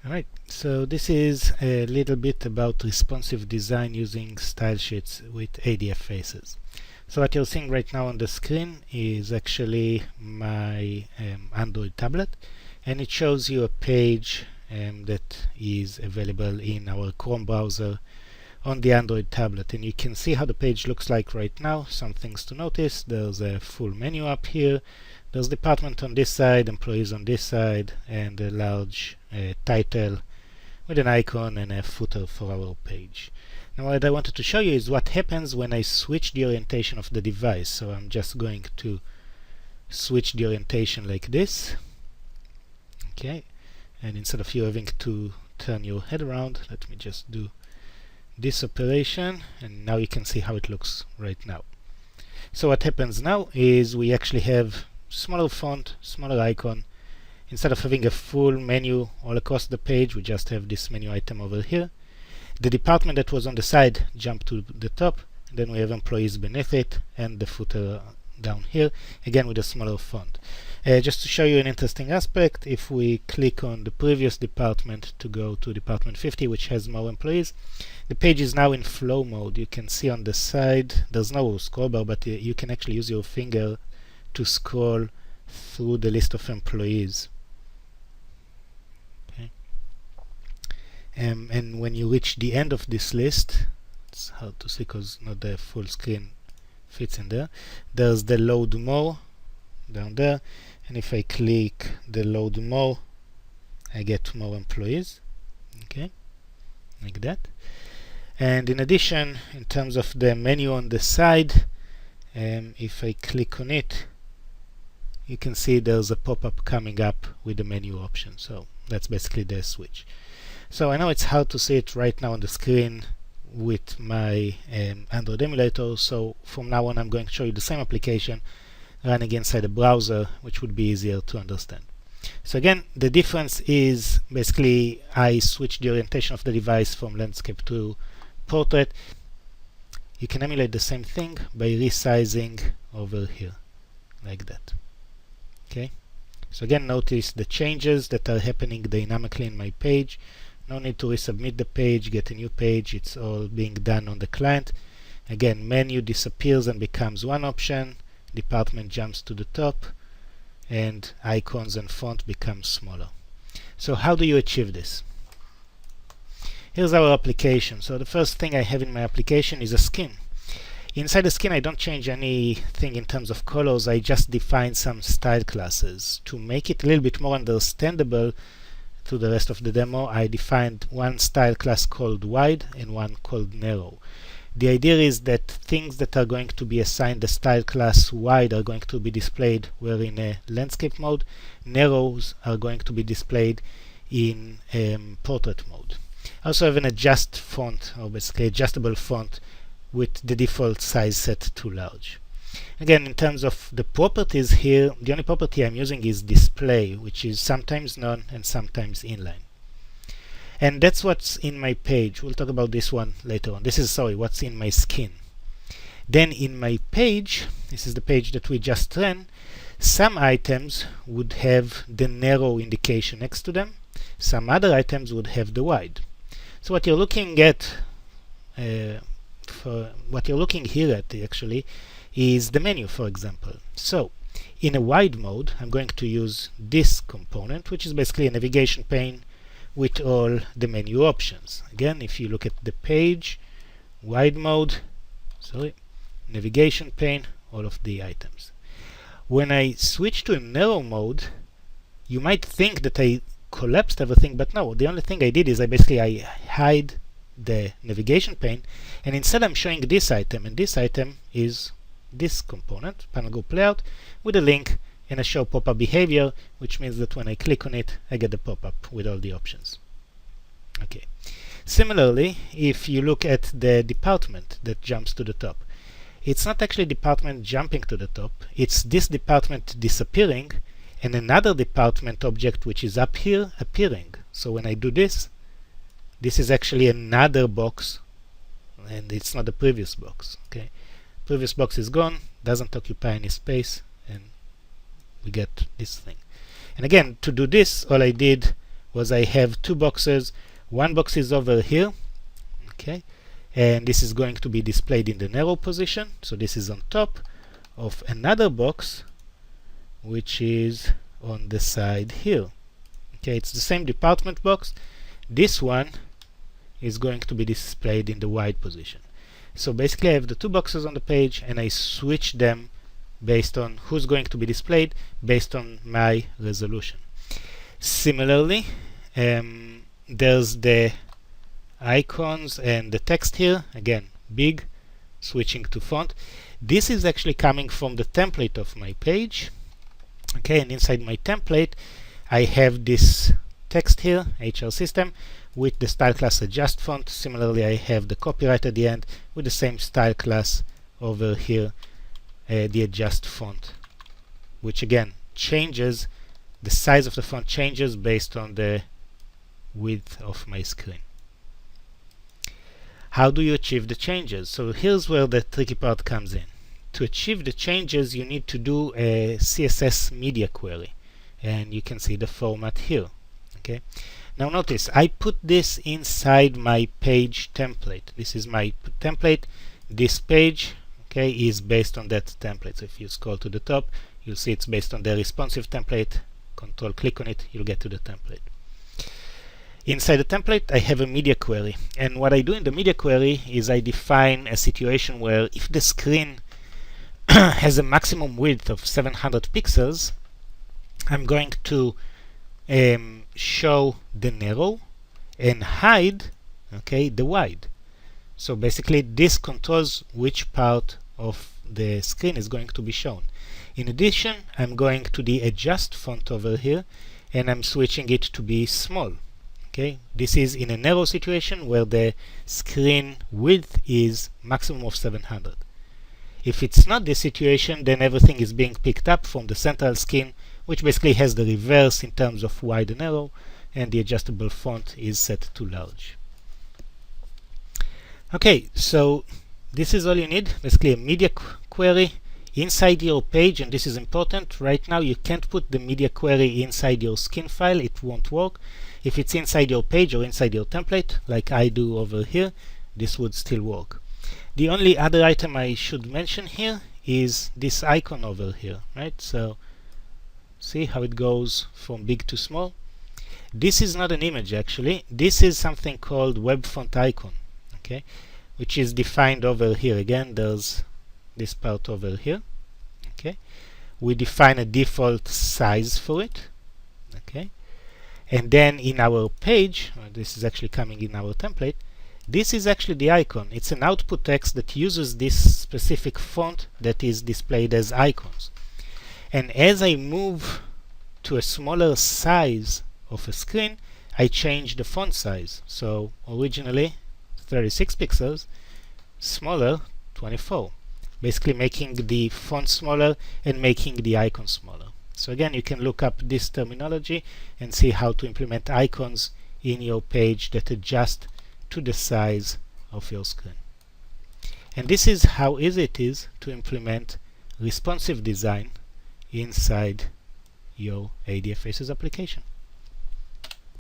Alright, so this is a little bit about responsive design using style sheets with ADF faces. So what you're seeing right now on the screen is actually my Android tablet, and it shows you a page that is available in our Chrome browser on the Android tablet, and you can see how the page looks like right now. Some things to notice: there's a full menu up here, there's department on this side, employees on this side, and a large title with an icon and a footer for our page. Now what I wanted to show you is what happens when I switch the orientation of the device. So I'm just going to switch the orientation like this. Okay, and instead of you having to turn your head around, let me just do this operation, and now you can see how it looks right now. So what happens now is we actually have smaller font, smaller icon. Instead of having a full menu all across the page, we just have this menu item over here. The department that was on the side jumped to the top, and then we have employees beneath it, and the footer down here, again with a smaller font. Just to show you an interesting aspect, if we click on the previous department to go to department 50, which has more employees, the page is now in flow mode. You can see on the side, there's no scroll bar, but you can actually use your finger to scroll through the list of employees. Okay. And when you reach the end of this list, it's hard to see because not the full screen fits in there, there's the load more down there, and if I click the load more, I get more employees. Okay, like that. And in addition, in terms of the menu on the side, if I click on it, you can see there's a pop-up coming up with the menu option. So that's basically the switch. So I know it's hard to see it right now on the screen with my Android emulator, so from now on I'm going to show you the same application running inside a browser, which would be easier to understand. So again, the difference is basically I switch the orientation of the device from landscape to portrait. You can emulate the same thing by resizing over here, like that. Okay, so again, notice the changes that are happening dynamically in my page. No need to resubmit the page, get a new page, it's all being done on the client. Again, menu disappears and becomes one option, department jumps to the top, and icons and font become smaller. So how do you achieve this? Here's our application. So the first thing I have in my application is a skin. Inside the skin I don't change anything in terms of colors, I just define some style classes. To make it a little bit more understandable to the rest of the demo, I defined one style class called wide and one called narrow. The idea is that things that are going to be assigned the style class wide are going to be displayed where in a landscape mode, narrows are going to be displayed in portrait mode. I also have an adjust font, or basically adjustable font, with the default size set to large. Again, in terms of the properties here, the only property I'm using is display, which is sometimes none and sometimes inline. And that's what's in my page. We'll talk about this one later on. This is, what's in my skin. Then in my page, this is the page that we just ran, some items would have the narrow indication next to them. Some other items would have the wide. So what you're looking at, what you're looking here at actually, is the menu, for example. So in a wide mode, I'm going to use this component, which is basically a navigation pane with all the menu options. Again, if you look at the page, wide mode, navigation pane, all of the items. When I switch to a narrow mode, you might think that I collapsed everything, but no, the only thing I did is I hide the navigation pane, and instead I'm showing this item, and this item is this component, panel group layout, with a link and a show pop-up behavior, which means that when I click on it, I get the pop-up with all the options. Okay. Similarly, if you look at the department that jumps to the top, it's not actually department jumping to the top, it's this department disappearing and another department object which is up here appearing. So when I do this, this is actually another box and it's not the previous box. Okay, previous box is gone, doesn't occupy any space, and we get this thing. And again, to do this, all I did was I have two boxes. One box is over here, okay, and this is going to be displayed in the narrow position. So this is on top of another box, which is on the side here. Okay, it's the same department box. This one is going to be displayed in the wide position. So basically I have the two boxes on the page, and I switch them based on who's going to be displayed based on my resolution. Similarly, there's the icons and the text here. Again, big, switching to font. This is actually coming from the template of my page. Okay, and inside my template I have this text here, HR system, with the style class adjust font. Similarly, I have the copyright at the end with the same style class over here, the adjust font, which again changes, the size of the font changes based on the width of my screen. How do you achieve the changes? So here's where the tricky part comes in. To achieve the changes, you need to do a CSS media query, and you can see the format here. Okay. Now notice I put this inside my page template. This is my template. This page, okay, is based on that template. So if you scroll to the top, you'll see it's based on the responsive template. Control click on it, you'll get to the template. Inside the template I have a media query, and what I do in the media query is I define a situation where if the screen has a maximum width of 700 pixels, I'm going to show the narrow and hide, okay, the wide. So basically this controls which part of the screen is going to be shown. In addition, I'm going to the adjust font over here, and I'm switching it to be small. Okay, this is in a narrow situation where the screen width is maximum of 700. If it's not the situation, then everything is being picked up from the central screen, which basically has the reverse in terms of wide and narrow, and the adjustable font is set to large. Okay, so this is all you need, basically a media query inside your page, and this is important. Right now you can't put the media query inside your skin file, it won't work. If it's inside your page or inside your template, like I do over here, this would still work. The only other item I should mention here is this icon over here, right? So see how it goes from big to small. This is not an image actually, this is something called web font icon, okay, which is defined over here. Again, there's this part over here. Okay, we define a default size for it. Okay, and then in our page, this is actually coming in our template, this is actually the icon. It's an output text that uses this specific font that is displayed as icons. And as I move to a smaller size of a screen, I change the font size. So originally 36 pixels, smaller 24, basically making the font smaller and making the icon smaller. So again, you can look up this terminology and see how to implement icons in your page that adjust to the size of your screen. And this is how easy it is to implement responsive design inside your ADF Faces application.